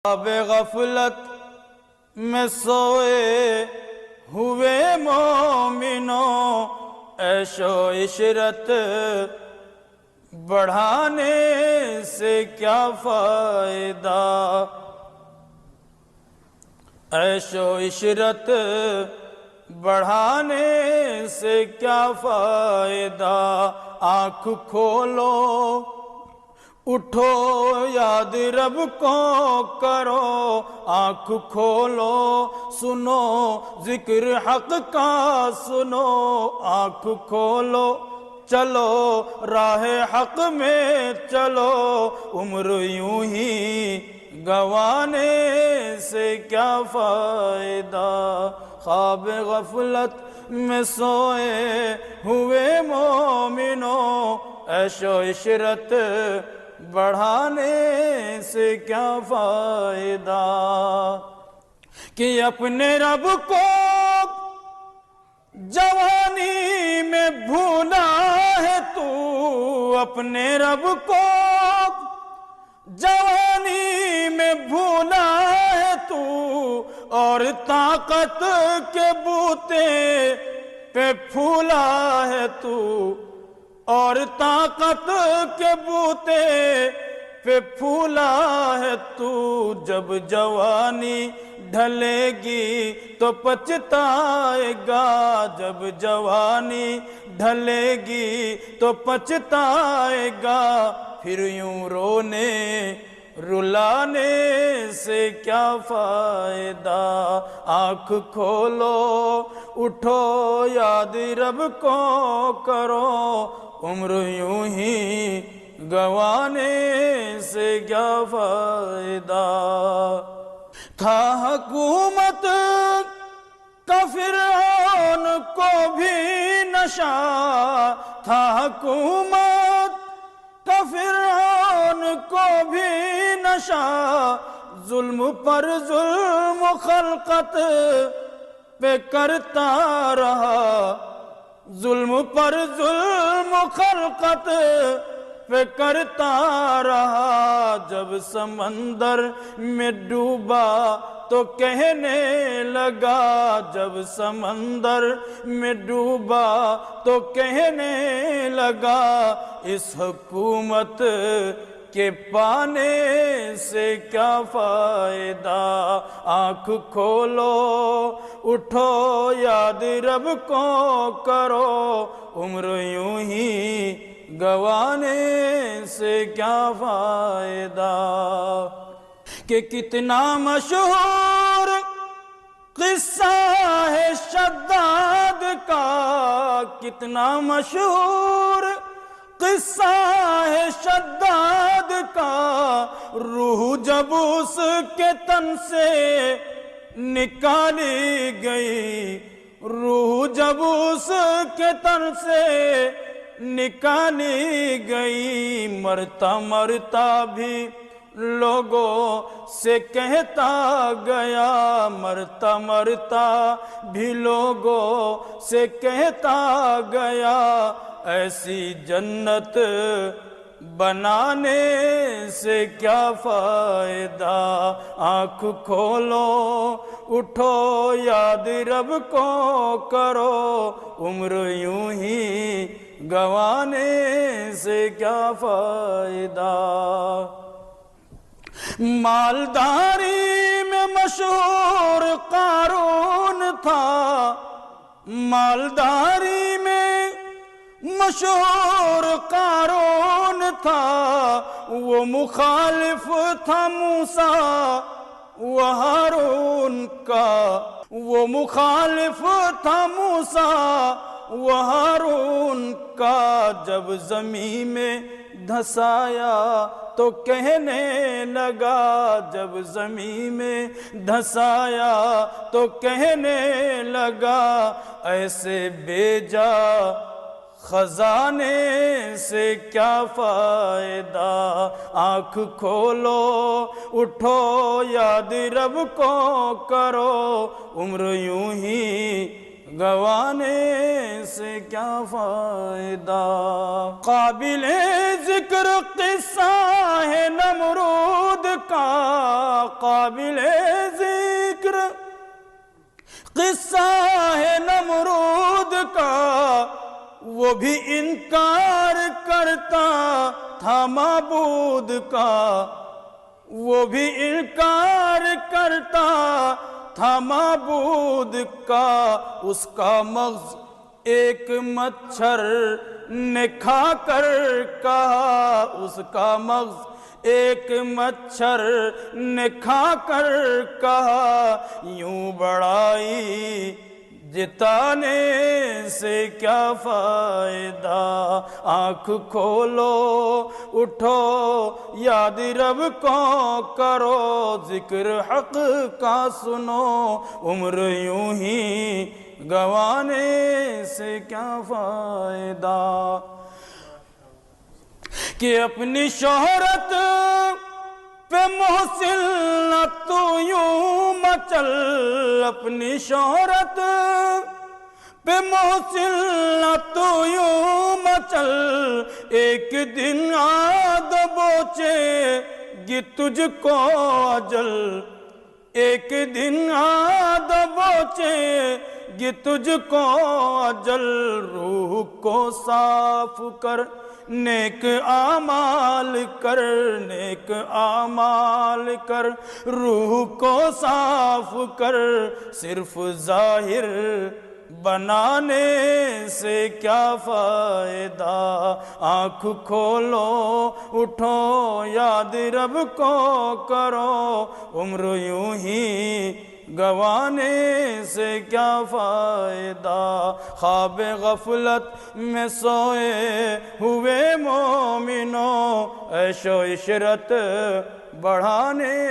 خواب غفلت میں سوئے ہوئے مومنوں، عیش و عشرت بڑھانے سے کیا فائدہ، عیش و عشرت بڑھانے سے کیا فائدہ، آنکھ کھولو اٹھو یاد رب کو کرو، آنکھ کھولو سنو ذکر حق کا سنو، آنکھ کھولو چلو راہ حق میں چلو، عمر یوں ہی گنوانے سے کیا فائدہ، خواب غفلت میں سوئے ہوئے مومنوں، عیش و عشرت بڑھانے سے کیا فائدہ، کہ اپنے رب کو جوانی میں بھولا ہے تو، اپنے رب کو جوانی میں بھولا ہے تو، اور طاقت کے بوتے پہ پھولا ہے تو، اور طاقت کے بوتے پہ پھولا ہے تو، جب جوانی ڈھلے گی تو پچھتائے گا، جب جوانی ڈھلے گی تو پچھتائے گا، پھر یوں رونے رلانے سے کیا فائدہ، آنکھ کھولو اٹھو یاد رب کو کرو، عمر یوں ہی گنوانے سے کیا فائدہ، تھا حکومت کا فرعون کو بھی نشہ، تھا حکومت کا فرعون کو بھی نشہ، ظلم پر ظلم خلقت پہ کرتا رہا، ظلم پر ظلم خلقت پہ کرتا رہا، جب سمندر میں ڈوبا تو کہنے لگا، جب سمندر میں ڈوبا تو کہنے لگا، اس حکومت کے پانے سے کیا فائدہ، آنکھ کھولو اٹھو یاد رب کو کرو، عمر یوں ہی گنوانے سے کیا فائدہ، کہ کتنا مشہور قصہ ہے شداد کا، کتنا مشہور قصہ ہے شداد کا، روح جب اس کے تن سے نکالی گئی، روح جب اس کے تن سے نکالی گئی، مرتا مرتا بھی لوگوں سے کہتا گیا، مرتا مرتا بھی لوگوں سے کہتا گیا، ایسی جنت بنانے سے کیا فائدہ، آنکھ کھولو اٹھو یاد رب کو کرو، عمر یوں ہی گنوانے سے کیا فائدہ، مالداری میں مشہور قارون تھا، مالداری میں مشہور قارون تھا، وہ مخالف تھا موسیٰ و ہارون کا، وہ مخالف تھا موسیٰ و ہارون کا، جب زمین میں دھسایا تو کہنے لگا، جب زمین میں دھسایا تو کہنے لگا، ایسے بیجا خزانے سے کیا فائدہ، آنکھ کھولو اٹھو یاد رب کو کرو، عمر یوں ہی گوانے سے کیا فائدہ۔ قابل ذکر قصہ ہے نمرود کا، قابل ذکر قصہ ہے نمرود کا، وہ بھی انکار کرتا تھا معبود کا، وہ بھی انکار کرتا تھا معبود کا۔ اس کا مغز ایک مچھر نے کھا کر کہا، اس کا مغز ایک مچھر نے کھا کر کہا، یوں بڑائی جتانے سے کیا فائدہ۔ آنکھ کھولو اٹھو یاد رب کو کرو، ذکر حق کا سنو، عمر یوں ہی گوانے سے کیا فائدہ۔ کہ اپنی شہرت پہ محسن نہ تو یوں مچل، اپنی شہرت پہ محسن نہ تو یوں مچل، ایک دن آد بوچے گی تجھ کو اجل، ایک دن آد بوچے گی تجھ کو اجل۔ روح کو صاف کر نیک اعمال کر، نیک اعمال کر، روح کو صاف کر، صرف ظاہر بنانے سے کیا فائدہ۔ آنکھ کھولو اٹھو یاد رب کو کرو، عمر یوں ہی گوانے سے کیا فائدہ۔ خواب غفلت میں سوئے ہوئے مومنوں، عیش و عشرت بڑھانے